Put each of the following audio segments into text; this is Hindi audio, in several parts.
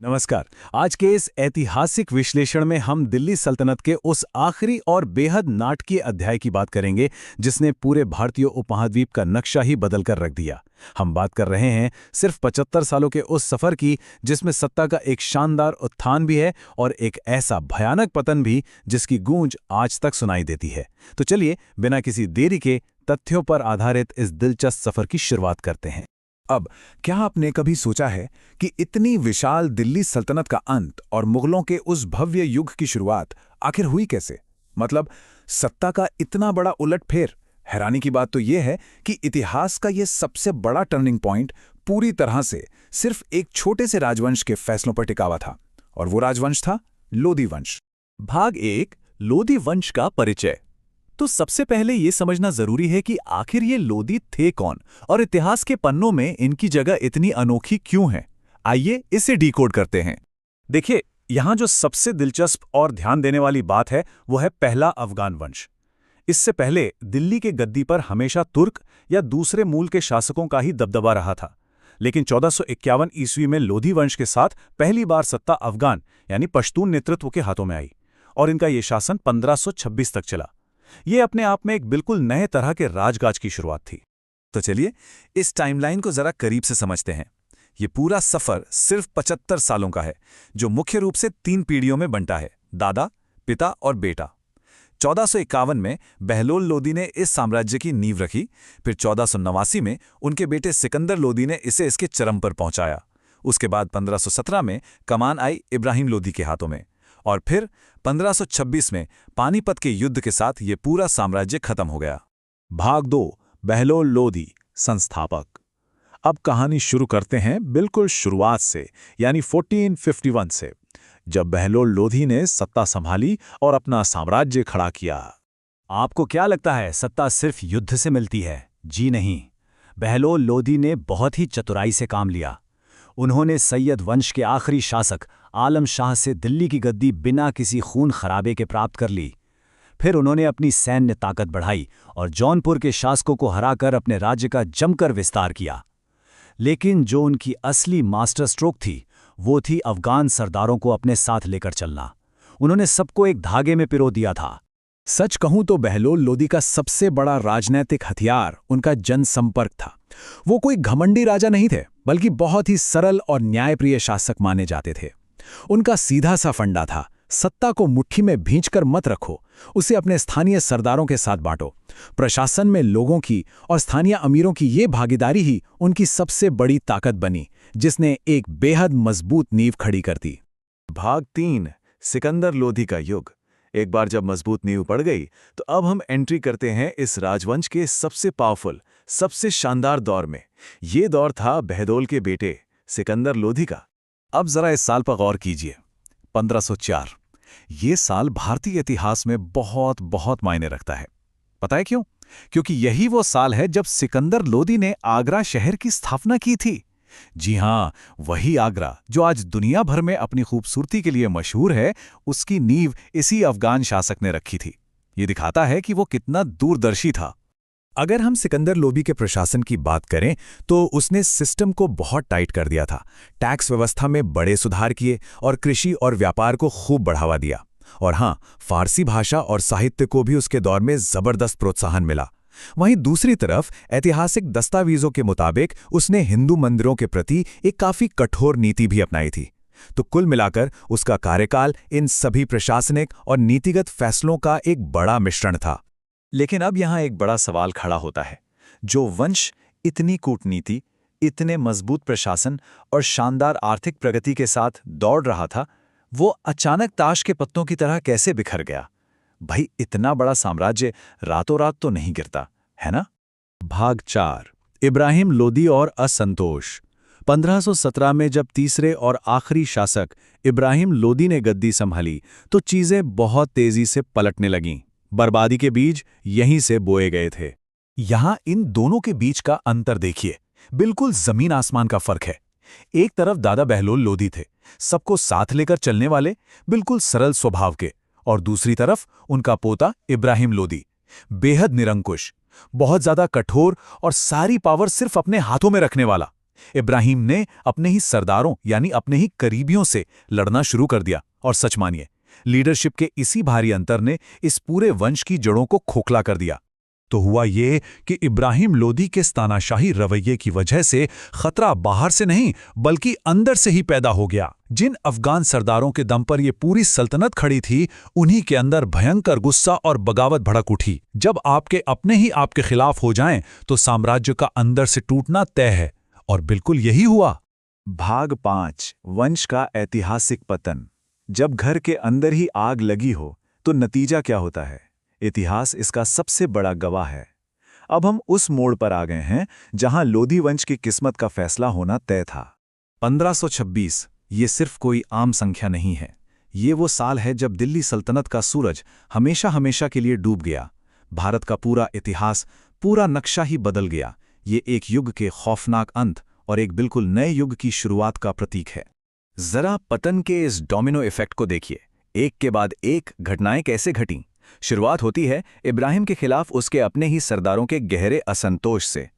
नमस्कार। आज के इस ऐतिहासिक विश्लेषण में हम दिल्ली सल्तनत के उस आखिरी और बेहद नाटकीय अध्याय की बात करेंगे जिसने पूरे भारतीय उपमहाद्वीप का नक्शा ही बदल कर रख दिया। हम बात कर रहे हैं सिर्फ 75 सालों के उस सफर की जिसमें सत्ता का एक शानदार उत्थान भी है और एक ऐसा भयानक पतन भी जिसकी गूंज आज तक सुनाई देती है। तो चलिए बिना किसी देरी के तथ्यों पर आधारित इस दिलचस्प सफर की शुरुआत करते हैं। अब क्या आपने कभी सोचा है कि इतनी विशाल दिल्ली सल्तनत का अंत और मुगलों के उस भव्य युग की शुरुआत आखिर हुई कैसे? मतलब सत्ता का इतना बड़ा उलटफेर। हैरानी की बात तो यह है कि इतिहास का यह सबसे बड़ा टर्निंग पॉइंट पूरी तरह से सिर्फ एक छोटे से राजवंश के फैसलों पर टिका हुआ था, और वो राजवंश था लोधी वंश। भाग 1 लोधी वंश का परिचय। तो सबसे पहले ये समझना जरूरी है कि आखिर ये लोधी थे कौन और इतिहास के पन्नों में इनकी जगह इतनी अनोखी क्यों है। आइए इसे डिकोड करते हैं। देखिए, यहां जो सबसे दिलचस्प और ध्यान देने वाली बात है वो है पहला अफगान वंश। इससे पहले दिल्ली के गद्दी पर हमेशा तुर्क या दूसरे मूल के शासकों का ही दबदबा रहा था, लेकिन 1451 ईस्वी में लोधी वंश के साथ पहली बार सत्ता अफगान यानी पश्तून नेतृत्व के हाथों में आई और इनका ये शासन 1526 तक चला। ये अपने आप में एक बिल्कुल नए तरह के राजकाज की शुरुआत थी। तो चलिए इस टाइमलाइन को जरा करीब से समझते हैं। ये पूरा सफर सिर्फ 75 सालों का है, जो मुख्य रूप से 3 पीढ़ियों में बंटा है: दादा, पिता और बेटा। 1451 में बहलोल लोदी ने इस साम्राज्य की नींव रखी। फिर 1489 में उनके बेटे सिकंदर लोदी ने इसे इसके चरम पर पहुंचाया। उसके बाद 1517 में कमान आई इब्राहिम लोदी के हाथों में, और फिर 1526 में पानीपत के युद्ध के साथ ये पूरा साम्राज्य खत्म हो गया। भाग 2 बहलोल लोदी, संस्थापक। अब कहानी शुरू करते हैं बिल्कुल शुरुआत से, यानी 1451 से, जब बहलोल लोधी ने सत्ता संभाली और अपना साम्राज्य खड़ा किया। आपको क्या लगता है सत्ता सिर्फ युद्ध से मिलती है? जी नहीं। बहलोल लोधी ने बहुत ही चतुराई से काम लिया। उन्होंने सैयद वंश के आखिरी शासक आलम शाह से दिल्ली की गद्दी बिना किसी खून खराबे के प्राप्त कर ली। फिर उन्होंने अपनी सैन्य ताकत बढ़ाई और जौनपुर के शासकों को हराकर अपने राज्य का जमकर विस्तार किया। लेकिन जो उनकी असली मास्टर स्ट्रोक थी वो थी अफगान सरदारों को अपने साथ लेकर चलना। उन्होंने सबको एक धागे में पिरो दिया था। सच कहूं तो बहलोल लोदी का सबसे बड़ा राजनैतिक हथियार उनका जनसंपर्क था। वो कोई घमंडी राजा नहीं थे, बल्कि बहुत ही सरल और न्यायप्रिय शासक माने जाते थे। उनका सीधा सा फंडा था: सत्ता को मुट्ठी में भींचकर मत रखो, उसे अपने स्थानीय सरदारों के साथ बांटो। प्रशासन में लोगों की और स्थानीय अमीरों की ये भागीदारी ही उनकी सबसे बड़ी ताकत बनी, जिसने एक बेहद मजबूत नींव खड़ी कर दी। भाग 3 सिकंदर लोधी का युग। एक बार जब मजबूत नींव पड़ गई तो अब हम एंट्री करते हैं इस राजवंश के सबसे पावरफुल, सबसे शानदार दौर में। ये दौर था बहलोल के बेटे सिकंदर लोधी का। अब जरा इस साल पर गौर कीजिए, 1504। ये साल भारतीय इतिहास में बहुत बहुत मायने रखता है। पता है क्यों? क्योंकि यही वो साल है जब सिकंदर लोधी ने आगरा शहर की स्थापना की थी। जी हां, वही आगरा जो आज दुनिया भर में अपनी खूबसूरती के लिए मशहूर है, उसकी नींव इसी अफगान शासक ने रखी थी। ये दिखाता है कि वो कितना दूरदर्शी था। अगर हम सिकंदर लोदी के प्रशासन की बात करें तो उसने सिस्टम को बहुत टाइट कर दिया था। टैक्स व्यवस्था में बड़े सुधार किए और कृषि और व्यापार को खूब बढ़ावा दिया। और हाँ, फारसी भाषा और साहित्य को भी उसके दौर में जबरदस्त प्रोत्साहन मिला। वहीं दूसरी तरफ ऐतिहासिक दस्तावेजों के मुताबिक उसने हिंदू मंदिरों के प्रति एक काफी कठोर नीति भी अपनाई थी। तो कुल मिलाकर उसका कार्यकाल इन सभी प्रशासनिक और नीतिगत फैसलों का एक बड़ा मिश्रण था। लेकिन अब यहाँ एक बड़ा सवाल खड़ा होता है। जो वंश इतनी कूटनीति, इतने मजबूत प्रशासन और शानदार आर्थिक प्रगति के साथ दौड़ रहा था, वो अचानक ताश के पत्तों की तरह कैसे बिखर गया? भाई, इतना बड़ा साम्राज्य रातों रात तो नहीं गिरता, है ना? भाग 4 इब्राहिम लोदी और असंतोष। 1517 में जब तीसरे और आखिरी शासक इब्राहिम लोदी ने गद्दी संभाली तो चीजें बहुत तेजी से पलटने लगीं। बर्बादी के बीज यहीं से बोए गए थे। यहां इन दोनों के बीच का अंतर देखिए, बिल्कुल जमीन आसमान का फर्क है। एक तरफ दादा बहलोल लोदी थे, सबको साथ लेकर चलने वाले, बिल्कुल सरल स्वभाव के, और दूसरी तरफ उनका पोता इब्राहिम लोदी, बेहद निरंकुश, बहुत ज्यादा कठोर और सारी पावर सिर्फ अपने हाथों में रखने वाला। इब्राहिम ने अपने ही सरदारों यानी अपने ही करीबियों से लड़ना शुरू कर दिया और सच मानिए, लीडरशिप के इसी भारी अंतर ने इस पूरे वंश की जड़ों को खोखला कर दिया। तो हुआ ये कि इब्राहिम लोदी के तानाशाही रवैये की वजह से खतरा बाहर से नहीं बल्कि अंदर से ही पैदा हो गया। जिन अफगान सरदारों के दम पर ये पूरी सल्तनत खड़ी थी, उन्हीं के अंदर भयंकर गुस्सा और बगावत भड़क उठी। जब आपके अपने ही आपके खिलाफ हो जाएं, तो साम्राज्य का अंदर से टूटना तय है, और बिल्कुल यही हुआ। भाग 5 वंश का ऐतिहासिक पतन। जब घर के अंदर ही आग लगी हो तो नतीजा क्या होता है? इतिहास इसका सबसे बड़ा गवाह है। अब हम उस मोड़ पर आ गए हैं जहां लोधी वंश की किस्मत का फैसला होना तय था। 1526 ये सिर्फ कोई आम संख्या नहीं है। ये वो साल है जब दिल्ली सल्तनत का सूरज हमेशा हमेशा के लिए डूब गया। भारत का पूरा इतिहास, पूरा नक्शा ही बदल गया। ये एक युग के खौफनाक अंत और एक बिल्कुल नए युग की शुरुआत का प्रतीक है। जरा पतन के इस डोमिनो इफेक्ट को देखिए। एक के बाद एक घटनाएं कैसे घटीं। शुरुआत होती है इब्राहिम के खिलाफ उसके अपने ही सरदारों के गहरे असंतोष से।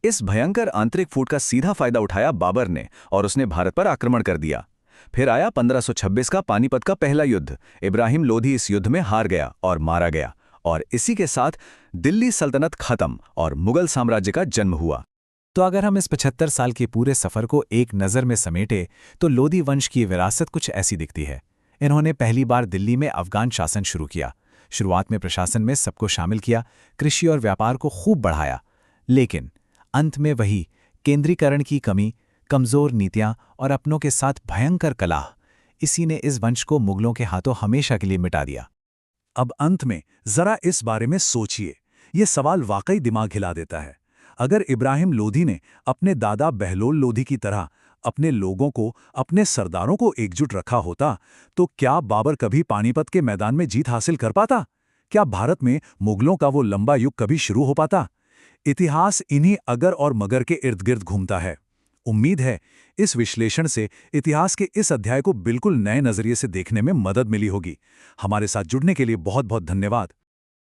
इस भयंकर आंतरिक फूट का सीधा फायदा उठाया बाबर ने और उसने भारत पर आक्रमण कर दिया। फिर आया 1526 का पानीपत का पहला युद्ध। इब्राहिम लोधी इस युद्ध में हार गया और मारा गया, और इसी के साथ दिल्ली सल्तनत खत्म और मुगल साम्राज्य का जन्म हुआ। तो अगर हम इस 75 साल के पूरे सफर को एक नज़र में समेटे तो लोधी वंश की विरासत कुछ ऐसी दिखती है। इन्होंने पहली बार दिल्ली में अफगान शासन शुरू किया। शुरुआत में प्रशासन में सबको शामिल किया, कृषि और व्यापार को खूब बढ़ाया, लेकिन अंत में वही केंद्रीकरण की कमी, कमज़ोर नीतियां और अपनों के साथ भयंकर कलह, इसी ने इस वंश को मुगलों के हाथों हमेशा के लिए मिटा दिया। अब अंत में जरा इस बारे में सोचिए। ये सवाल वाकई दिमाग हिला देता है। अगर इब्राहिम लोधी ने अपने दादा बहलोल लोधी की तरह अपने लोगों को, अपने सरदारों को एकजुट रखा होता, तो क्या बाबर कभी पानीपत के मैदान में जीत हासिल कर पाता? क्या भारत में मुगलों का वो लंबा युग कभी शुरू हो पाता? इतिहास इन्हीं अगर और मगर के इर्द गिर्द घूमता है। उम्मीद है इस विश्लेषण से इतिहास के इस अध्याय को बिल्कुल नए नजरिए से देखने में मदद मिली होगी। हमारे साथ जुड़ने के लिए बहुत बहुत धन्यवाद।